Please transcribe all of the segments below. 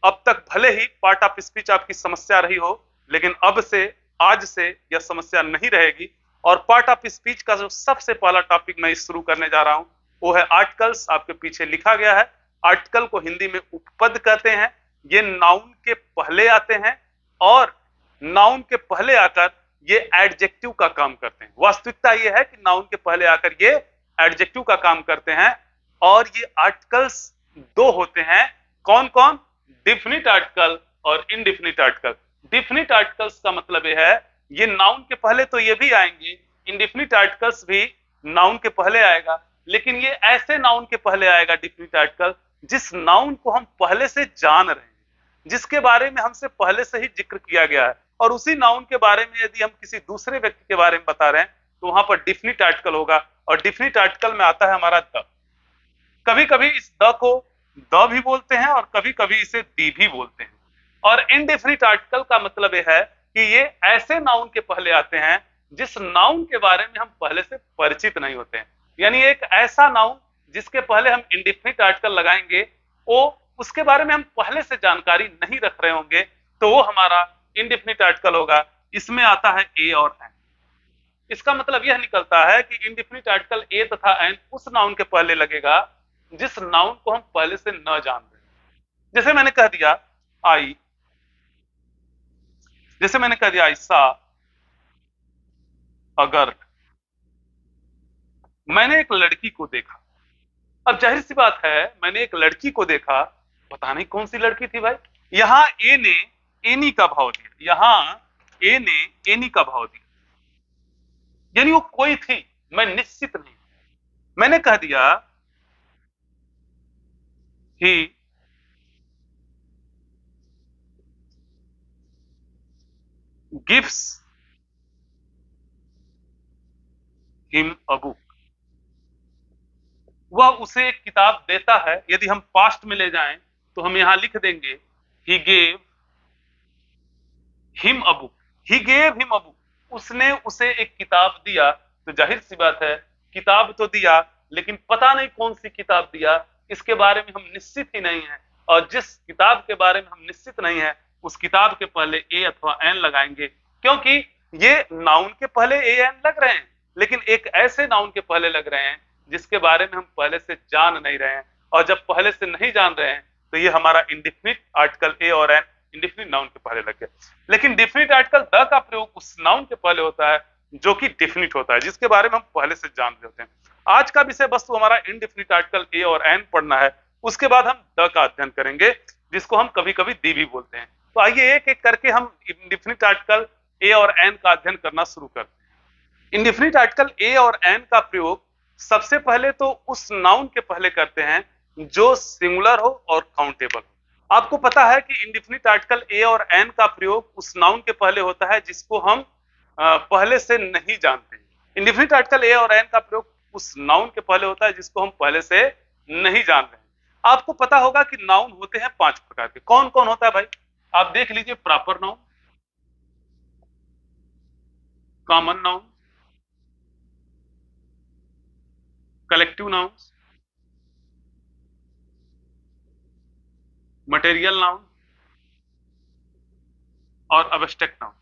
अब तक भले ही पार्ट ऑफ स्पीच आपकी समस्या रही हो, लेकिन अब से, आज से यह समस्या नहीं रहेगी। और पार्ट ऑफ स्पीच का जो सबसे पहला टॉपिक मैं शुरू करने जा रहा हूं वो है आर्टिकल्स। आपके पीछे लिखा गया है। आर्टिकल को हिंदी में उपपद कहते हैं। ये नाउन के पहले आते हैं और नाउन के पहले आकर ये एडजेक्टिव का काम करते हैं। वास्तविकता ये है कि नाउन के पहले आकर ये एडजेक्टिव का काम करते हैं। और ये आर्टिकल्स दो होते हैं। कौन कौन? डिफिनिट आर्टिकल और इनडिफिनिट आर्टिकल। डिफिनिट आर्टिकल्स का मतलब ये है ये नाउन के पहले तो ये भी आएंगे, इनडिफिनिट आर्टिकल्स भी नाउन के पहले आएगा, लेकिन ये ऐसे नाउन के पहले आएगा डिफिनिट आर्टिकल जिस नाउन को हम पहले से जान रहे हैं, जिसके बारे में हमसे पहले से ही जिक्र किया गया है। और उसी नाउन के बारे में यदि हम किसी दूसरे व्यक्ति के बारे में बता रहे हैं तो वहां पर डिफिनिट आर्टिकल होगा। और डिफिनिट आर्टिकल में आता है हमारा द। कभी कभी इस द को द भी बोलते हैं और कभी कभी इसे दी भी बोलते हैं। और इनडेफिनिट आर्टिकल का मतलब यह है कि ये ऐसे नाउन के पहले आते हैं जिस नाउन के बारे में हम पहले से परिचित नहीं होते हैं। यानी एक ऐसा नाउन जिसके पहले हम इंडेफिनिट आर्टिकल लगाएंगे, वो उसके बारे में हम पहले से जानकारी नहीं रख रहे होंगे, तो वो हमारा इंडेफिनिट आर्टिकल होगा। इसमें आता है ए और एन। इसका मतलब यह निकलता है कि इंडेफिनिट आर्टिकल ए तथा एन उस नाउन के पहले लगेगा जिस नाउन को हम पहले से न जान रहे। जैसे मैंने कह दिया आई, जैसे मैंने कह दिया ऐसा, अगर मैंने एक लड़की को देखा। अब जाहिर सी बात है, मैंने एक लड़की को देखा, पता नहीं कौन सी लड़की थी भाई। यहां ए ने एनी का भाव दिया, यहां ए ने एनी का भाव दिया, यानी वो कोई थी, मैं निश्चित नहीं। मैंने कह दिया he gives him a book. वह उसे एक किताब देता है। यदि हम पास्ट में ले जाएं तो हम यहां लिख देंगे he gave him a book. He gave him a book, उसने उसे एक किताब दिया। तो जाहिर सी बात है, किताब तो दिया, लेकिन पता नहीं कौन सी किताब दिया, इसके बारे में हम निश्चित ही नहीं है। और जिस किताब के बारे में हम निश्चित नहीं है, उस किताब के पहले ए अथवा एन लगाएंगे, क्योंकि ये नाउन के पहले ए एन लग रहे हैं, लेकिन एक ऐसे नाउन के पहले लग रहे हैं जिसके बारे में हम पहले से जान नहीं रहे हैं। और जब पहले से नहीं जान रहे हैं तो ये हमारा इंडिफिनिट आर्टिकल ए और एन इंडिफिनिट नाउन के पहले लग गया। लेकिन डिफिनिट आर्टिकल द का प्रयोग उस नाउन के पहले होता है जो कि डिफिनिट होता है, जिसके बारे में हम पहले से जान रहे होते हैं। आज का विषय वस्तु हमारा इंडिफिनिट आर्टिकल ए और एन पढ़ना है। उसके बाद हम द का अध्ययन करेंगे, जिसको हम कभी कभी दी भी बोलते हैं। तो आइए एक एक करके हम इंडिफिनिट आर्टिकल ए और एन का अध्ययन करना शुरू करते हैं। इंडिफिनिट आर्टिकल ए और एन का प्रयोग सबसे पहले तो उस नाउन के पहले करते हैं जो सिंगुलर हो और काउंटेबल हो। आपको पता है कि इंडिफिनिट आर्टिकल ए और एन का प्रयोग उस नाउन के पहले होता है जिसको हम पहले से नहीं जानते। इंडिफिनिट आर्टिकल ए और एन का प्रयोग उस नाउन के पहले होता है जिसको हम पहले से नहीं जान रहे हैं। आपको पता होगा कि नाउन होते हैं 5 प्रकार के। कौन कौन होता है भाई? आप देख लीजिए, proper noun, common noun, collective nouns, material noun और अब्स्ट्रैक्ट नाउन।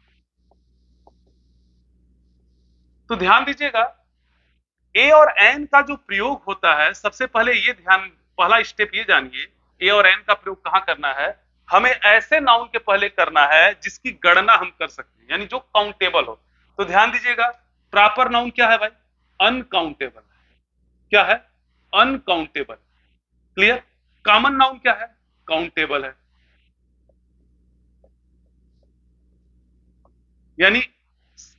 तो ध्यान दीजिएगा, ए और एन का जो प्रयोग होता है, सबसे पहले ये ध्यान, पहला स्टेप ये जानिए, ए और एन का प्रयोग कहां करना है? हमें ऐसे नाउन के पहले करना है जिसकी गणना हम कर सकते हैं, यानी जो काउंटेबल हो। तो ध्यान दीजिएगा, प्रॉपर नाउन क्या है भाई? अनकाउंटेबल। क्या है? अनकाउंटेबल। क्लियर? कॉमन नाउन क्या है? काउंटेबल है, यानी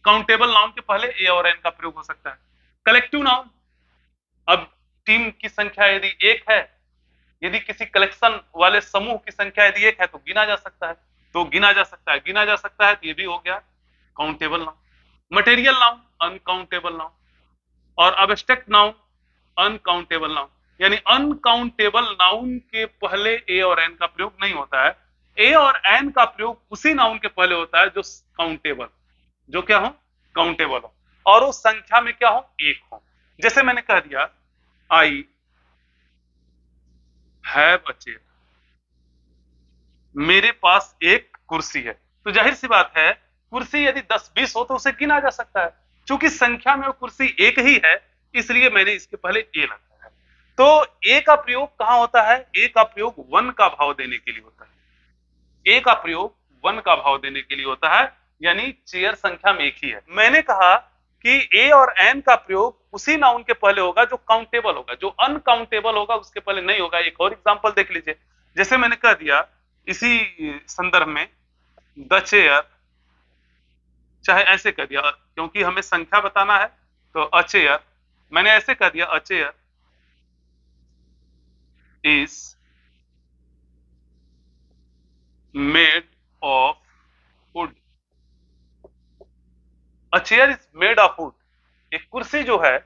काउंटेबल नाउन के पहले ए और एन का प्रयोग हो सकता है। कलेक्टिव नाउन, अब टीम की संख्या यदि एक है, यदि किसी कलेक्शन वाले समूह की संख्या यदि एक है तो गिना जा सकता है, तो गिना जा सकता है, गिना जा सकता है, तो ये भी हो गया countable noun. Material noun uncountable noun और अब्स्ट्रैक्ट नाउन अनकाउंटेबल नाउन। यानी अनकाउंटेबल नाउन के पहले ए और एन का प्रयोग नहीं होता है। ए और एन का प्रयोग उसी नाउन के पहले होता है जो काउंटेबल, जो क्या हो? काउंटेबल हो, और उस संख्या में क्या हो? एक हो। जैसे मैंने कह दिया आई हैव अ चेयर, मेरे पास एक कुर्सी है। तो जाहिर सी बात है, कुर्सी यदि 10-20 हो तो उसे गिना जा सकता है। चूंकि संख्या में वो कुर्सी एक ही है, इसलिए मैंने इसके पहले ए लगाया है। तो ए का प्रयोग कहां होता है? ए का प्रयोग वन का भाव देने के लिए होता है। ए का प्रयोग वन का भाव देने के लिए होता है, यानी चेयर संख्या में एक ही है। मैंने कहा कि ए और एन का प्रयोग उसी नाउन के पहले होगा जो काउंटेबल होगा, जो अनकाउंटेबल होगा उसके पहले नहीं होगा। एक और एग्जांपल देख लीजिए, जैसे मैंने कह दिया इसी संदर्भ में द चेयर, चाहे ऐसे कह दिया क्योंकि हमें संख्या बताना है, तो अ चेयर, मैंने ऐसे कह दिया a chair is made of wood. A chair is made of wood, एक कुर्सी जो है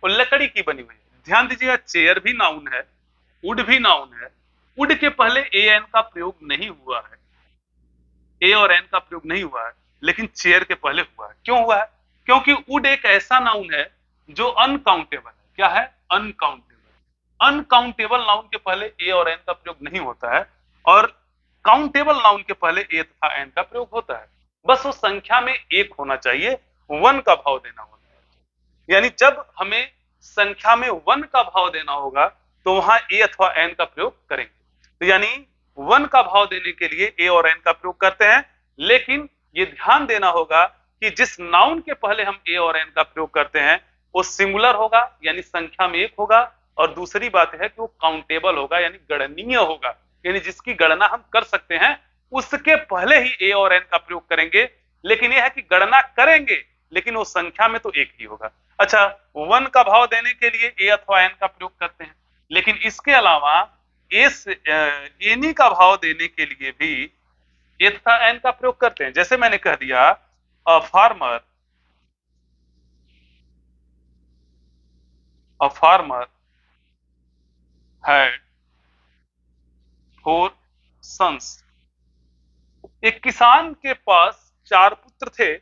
वो लकड़ी की बनी हुई है। ध्यान दीजिएगा, चेयर भी नाउन है, वुड भी नाउन है। वुड के पहले ए एन का प्रयोग नहीं हुआ है, ए और एन का प्रयोग नहीं हुआ है, लेकिन चेयर के पहले हुआ है। क्यों हुआ है? क्योंकि वुड एक ऐसा नाउन है जो अनकाउंटेबल है। क्या है? अनकाउंटेबल। अनकाउंटेबल नाउन के पहले ए और एन का प्रयोग नहीं होता है, और काउंटेबल नाउन के पहले ए तथा एन का प्रयोग होता है। बस वो संख्या में एक होना चाहिए, वन का भाव देना होता है। यानी जब हमें संख्या में वन का भाव देना होगा तो वहां ए अथवा एन का प्रयोग करेंगे। तो यानी वन का भाव देने के लिए ए और एन का प्रयोग करते हैं, लेकिन ये ध्यान देना होगा कि जिस नाउन के पहले हम ए और एन का प्रयोग करते हैं वो सिंगुलर होगा, यानी संख्या में एक होगा, और दूसरी बात है कि वो काउंटेबल होगा, यानी गणनीय होगा, यानी जिसकी गणना हम कर सकते हैं, उसके पहले ही ए और एन का प्रयोग करेंगे। लेकिन यह है कि गणना करेंगे लेकिन वो संख्या में तो एक ही होगा। अच्छा, वन का भाव देने के लिए ए अथवा एन का प्रयोग करते हैं, लेकिन इसके अलावा एनी का भाव देने के लिए भी ए तथा एन का प्रयोग करते हैं। जैसे मैंने कह दिया अ फार्मर हैड 4 सन्स। एक किसान के पास 4 पुत्र थे।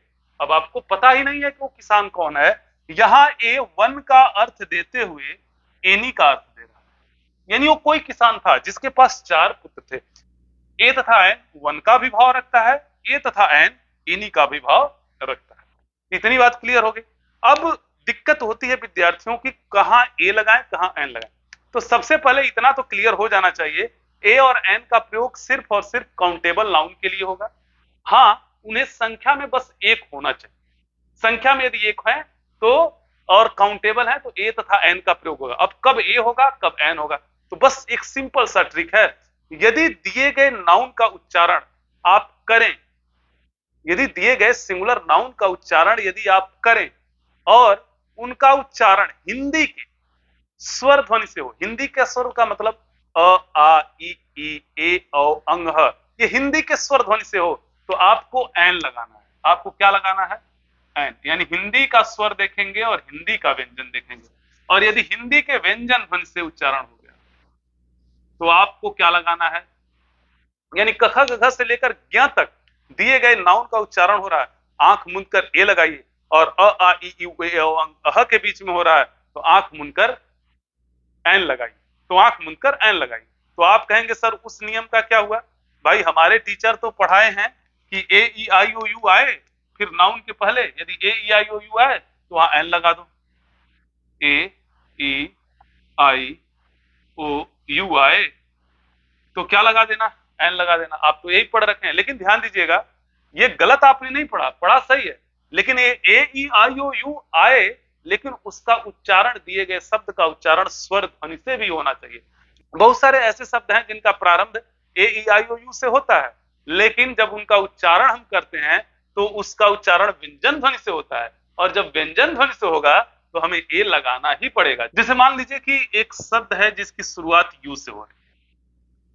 अब आपको पता ही नहीं है कि वो किसान कौन है। यहां ए वन का अर्थ देते हुए एनी का अर्थ दे रहा है, यानी वो कोई किसान था जिसके पास 4 पुत्र थे। ए तथा एन वन का भी भाव रखता है, ए तथा एन एनी का भी भाव रखता है। इतनी बात क्लियर हो गई। अब दिक्कत होती है विद्यार्थियों की कहां ए लगाएं कहां एन लगाएं। तो सबसे पहले इतना तो क्लियर हो जाना चाहिए, ए और एन का प्रयोग सिर्फ और सिर्फ काउंटेबल नाउन के लिए होगा। हाँ, उन्हें संख्या में बस एक होना चाहिए। संख्या में यदि एक है तो और काउंटेबल है तो ए तथा एन का प्रयोग होगा। अब कब ए होगा कब एन होगा, तो बस एक सिंपल सा ट्रिक है। यदि दिए गए नाउन का उच्चारण आप करें, यदि दिए गए सिंगुलर नाउन का उच्चारण यदि आप करें और उनका उच्चारण हिंदी के स्वर ध्वनि से हो, हिंदी के स्वर का मतलब अ आ ई ए औ अंग ह, ये हिंदी के स्वर ध्वनि से हो, तो आपको एन लगाना है। आपको क्या लगाना है? एन, यानी हिंदी का स्वर देखेंगे और हिंदी का व्यंजन देखेंगे, और यदि हिंदी के व्यंजन ध्वनि से उच्चारण हो गया तो आपको क्या लगाना है? यानी कख गघ से लेकर ज्ञ तक दिए गए नाउन का उच्चारण हो रहा है, आंख मूंदकर ए लगाइए, और अ आ ई ए औ अंग अह के बीच में हो रहा है तो आंख मूंदकर एन लगाइए, तो आंख मूंदकर एन लगाइए। तो आप कहेंगे सर उस नियम का क्या हुआ? भाई हमारे टीचर तो पढ़ाए हैं कि ए ई आई ओ यू आए, फिर नाउन के पहले यदि ए ई आई ओ यू आए तो वहां एन लगा दो। ए ई आई ओ यू आए तो क्या लगा देना? एन लगा देना। आप तो यही पढ़ रखे हैं, लेकिन ध्यान दीजिएगा ये गलत आपने नहीं पढ़ा, पढ़ा सही है, लेकिन ये ए ई आई ओ यू आए, लेकिन उसका उच्चारण दिए गए शब्द का उच्चारण स्वर ध्वनि से भी होना चाहिए। बहुत सारे ऐसे शब्द हैं जिनका प्रारंभ ए ई आई ओ यू से होता है, लेकिन जब उनका उच्चारण हम करते हैं तो उसका उच्चारण व्यंजन ध्वनि से होता है, और जब व्यंजन ध्वनि से होगा तो हमें ए लगाना ही पड़ेगा। जैसे मान लीजिए कि एक शब्द है जिसकी शुरुआत यू से हो रही है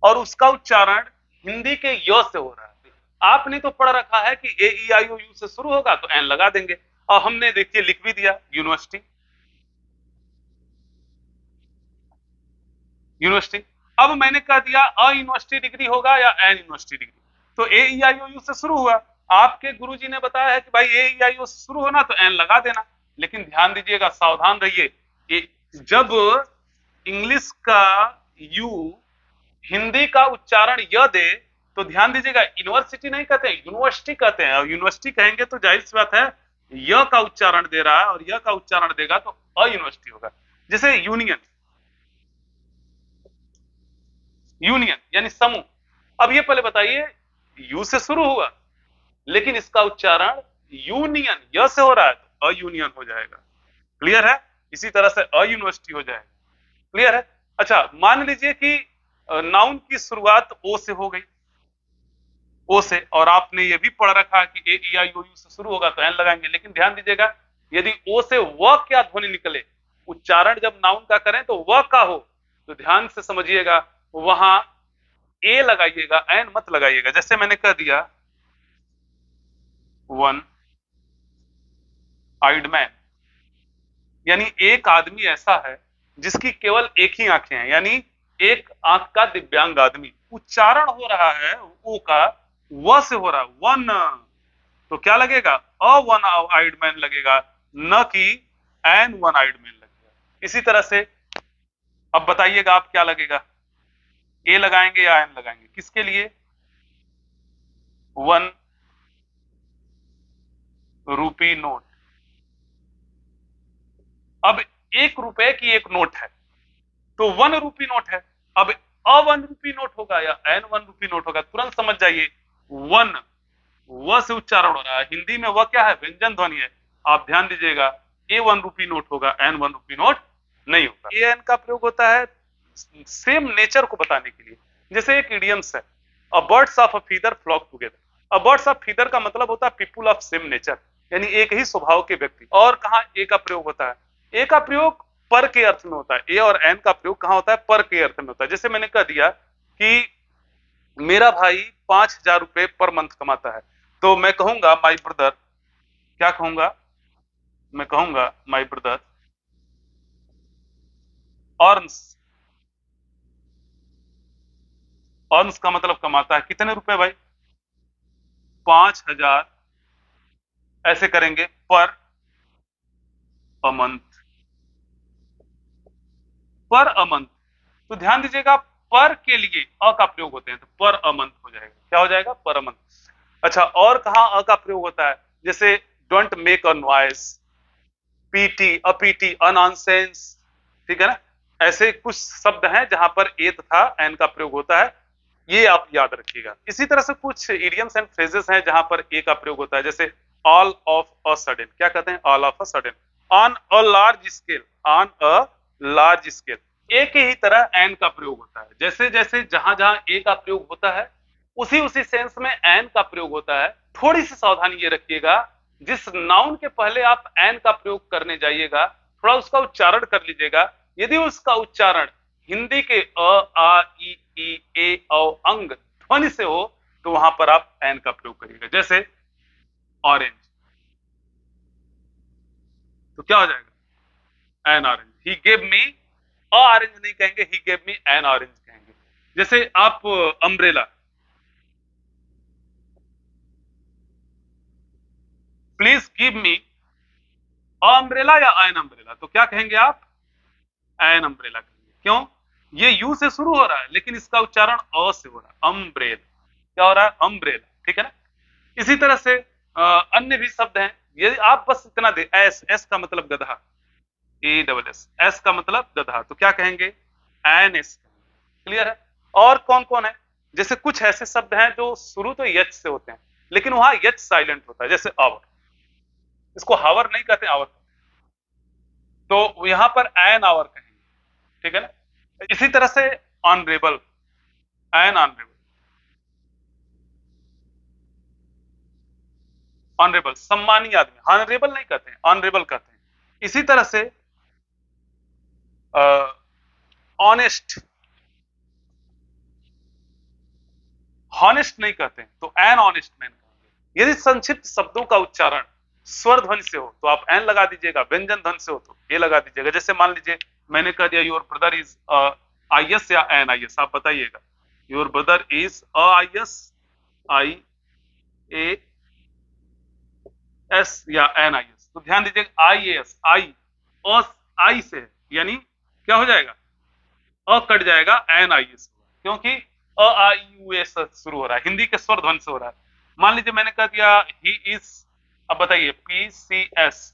और उसका उच्चारण हिंदी के य से हो रहा है। आपने तो पढ़ रखा है कि ए ई आई ओ यू से शुरू होगा तो एन लगा देंगे, और हमने देखिए लिख भी दिया यूनिवर्सिटी। यूनिवर्सिटी, अब मैंने कह दिया अ यूनिवर्सिटी डिग्री होगा या एन यूनिवर्सिटी डिग्री, तो ए ई आई ओ यू से शुरू हुआ। आपके गुरुजी ने बताया है कि भाई ए ई आई ओ से शुरू होना तो एन लगा देना, लेकिन ध्यान दीजिएगा, सावधान रहिए, जब इंग्लिश का यू हिंदी का उच्चारण य दे तो ध्यान दीजिएगा, यूनिवर्सिटी नहीं कहते हैं, यूनिवर्सिटी कहते हैं। और यूनिवर्सिटी कहेंगे तो जाहिर सी बात है, य का उच्चारण दे रहा है और य का उच्चारण देगा तो अयूनिवर्सिटी होगा। जैसे यूनियन, यूनियन यानी समूह। अब ये पहले बताइए, यू से शुरू हुआ लेकिन इसका उच्चारण यूनियन य से हो रहा है तो अयूनियन हो जाएगा। क्लियर है? इसी तरह से अयूनिवर्सिटी हो जाएगा। क्लियर है? अच्छा, मान लीजिए कि नाउन की शुरुआत ओ से हो गई, ओ से, और आपने ये भी पढ़ रखा कि ए ई आई ओ यू से शुरू होगा तो एन लगाएंगे। लेकिन ध्यान दीजिएगा, यदि ओ से व क्या ध्वनि निकले, उच्चारण जब नाउन का करें तो व का हो, तो ध्यान से समझिएगा, वहां ए लगाइएगा, एन मत लगाइएगा। जैसे मैंने कह दिया वन आइड मैन, यानी एक आदमी ऐसा है जिसकी केवल एक ही आंखें हैं, यानी एक आंख का दिव्यांग आदमी। उच्चारण हो रहा है ओ का व से हो रहा है, वन, तो क्या लगेगा? अ वन आइड मैन लगेगा, न कि एन वन आइड मैन लगेगा। इसी तरह से अब बताइएगा आप क्या लगेगा, ए लगाएंगे या एन लगाएंगे? किसके लिए? One rupee note. अब 1 रुपए की एक नोट है तो 1 रूपी नोट है। अब अ 1 रूपी नोट होगा या n 1 रूपी नोट होगा? तुरंत समझ जाइए, वन व से उच्चारण हो रहा है। हिंदी में वह क्या है? व्यंजन ध्वनि है। आप ध्यान दीजिएगा, A 1 रूपी नोट होगा, n 1 रूपी नोट नहीं होगा। ए एन का प्रयोग होता है सेम नेचर को बताने के लिए। जैसे एक इडियम्स है, a birds of a feather flock together. A birds of feather का मतलब होता है पीपुल ऑफ सेम नेचर, यानी एक ही स्वभाव के व्यक्ति। और कहां ए का प्रयोग होता है? ए का प्रयोग पर के अर्थ में होता है। ए और एन का प्रयोग कहां होता है? पर के अर्थ में होता है। जैसे मैंने कह दिया कि मेरा भाई 5,000 रुपए पर मंथ कमाता है, तो मैं कहूंगा माई ब्रदर, क्या कहूंगा? मैं कहूंगा माई ब्रदर अर्न्स। अर्न्स का मतलब कमाता है कितने रुपए भाई? 5,000, ऐसे करेंगे पर अ मंथ, पर अ मंथ। तो ध्यान दीजिएगा, पर के लिए अ का प्रयोग होते हैं तो पर अ मंथ हो जाएगा। क्या हो जाएगा? पर अ मंथ। अच्छा, और कहां अ का प्रयोग होता है? जैसे डोंट मेक अ नॉइस, पीटी, अपीटी, अनॉनसेंस, ठीक है ना? ऐसे कुछ शब्द हैं जहां पर ए तथा एन का प्रयोग होता है, ये आप याद रखिएगा। इसी तरह से कुछ इडियम्स एंड फ्रेजेस हैं जहां पर ए का प्रयोग होता है। जैसे ऑल ऑफ अ सडन, क्या कहते हैं? All of a sudden. On a large scale, on a large scale. A की ही तरह एन का प्रयोग होता है। जैसे जैसे जहां जहां ए का प्रयोग होता है, उसी उसी सेंस में एन का प्रयोग होता है। थोड़ी सी सावधानी ये रखिएगा, जिस नाउन के पहले आप एन का प्रयोग करने जाइएगा, थोड़ा उसका उच्चारण कर लीजिएगा। यदि उसका उच्चारण हिंदी के अ आ ई ए औ अंग ध्वनि से हो तो वहां पर आप एन का प्रयोग करिएगा। जैसे ऑरेंज, तो क्या हो जाएगा? N orange. He gave me a orange नहीं कहेंगे, he gave me N orange कहेंगे। जैसे आप umbrella, please give me umbrella या एन अम्ब्रेला, तो क्या कहेंगे आप? एन अम्ब्रेला कहेंगे। क्यों? ये यू से शुरू हो रहा है लेकिन इसका उच्चारण अ से हो रहा है, अम्ब्रेल। क्या हो रहा है? अम्ब्रेला, ठीक है ना? इसी तरह से अन्य भी शब्द हैं। यदि आप बस इतना दे, एस, एस का मतलब गधा, ए डबल एस, एस का मतलब गधा, तो क्या कहेंगे? N S. क्लियर है? और कौन कौन है? जैसे कुछ ऐसे शब्द हैं जो शुरू तो यच से होते हैं लेकिन वहां यच साइलेंट होता है। जैसे आवर, इसको हावर नहीं कहते, आवर, तो यहां पर एन आवर कहेंगे, ठीक है ना? इसी तरह से ऑनरेबल, एन ऑनरेबल, ऑनरेबल सम्मानीय आदमी, ऑनरेबल नहीं कहते हैं, ऑनरेबल कहते हैं। इसी तरह से ऑनेस्ट, हॉनेस्ट नहीं कहते हैं तो एन ऑनेस्ट मैन कहेंगे। यदि संक्षिप्त शब्दों का उच्चारण स्वर ध्वनि से हो तो आप एन लगा दीजिएगा, व्यंजन ध्वनि से हो तो ए लगा दीजिएगा। जैसे मान लीजिए मैंने कह दिया your brother is I S या एन आई एस, आप बताइएगा your brother is I S, I A S या एन आई एस। तो ध्यान दीजिएगा, आई ए एस, आई से, यानी क्या हो जाएगा? अ कट जाएगा, एन आई एस, क्योंकि अ आ ई उ ए से शुरू हो रहा है, हिंदी के स्वर ध्वनि से हो रहा है। मान लीजिए मैंने कह दिया ही इज, अब बताइए पी सी एस,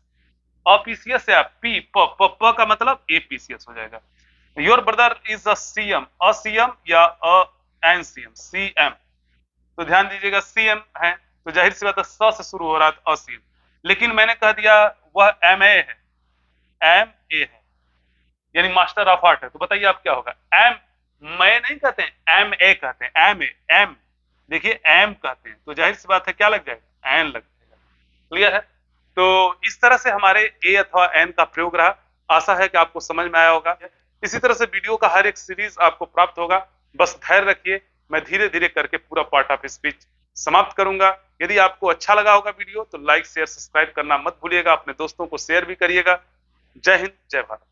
अपीसीएस या पी प प प का मतलब एपीसीएस हो जाएगा। Your brother is a CM, a CM या अ एनसीएम, सीएम। तो ध्यान दीजिएगा सीएम है तो जाहिर सी बात है स से शुरू हो रहा है तो असीम। लेकिन मैंने कह दिया वह एमए है, एम ए है, यानी मास्टर ऑफ आर्ट है, तो बताइए आप क्या होगा? एम, मैं नहीं कहते हैं, एम ए कहते हैं, एम ए, एम, देखिए एम कहते हैं तो जाहिर सी बात है क्या लग जाएगा? एन लग जाएगा। क्लियर है? तो इस तरह से हमारे ए अथवा एन का प्रयोग रहा। आशा है कि आपको समझ में आया होगा। इसी तरह से वीडियो का हर एक सीरीज आपको प्राप्त होगा, बस धैर्य रखिए, मैं धीरे धीरे करके पूरा पार्ट ऑफ स्पीच समाप्त करूंगा। यदि आपको अच्छा लगा होगा वीडियो तो लाइक शेयर सब्सक्राइब करना मत भूलिएगा, अपने दोस्तों को शेयर भी करिएगा। जय हिंद, जय भारत।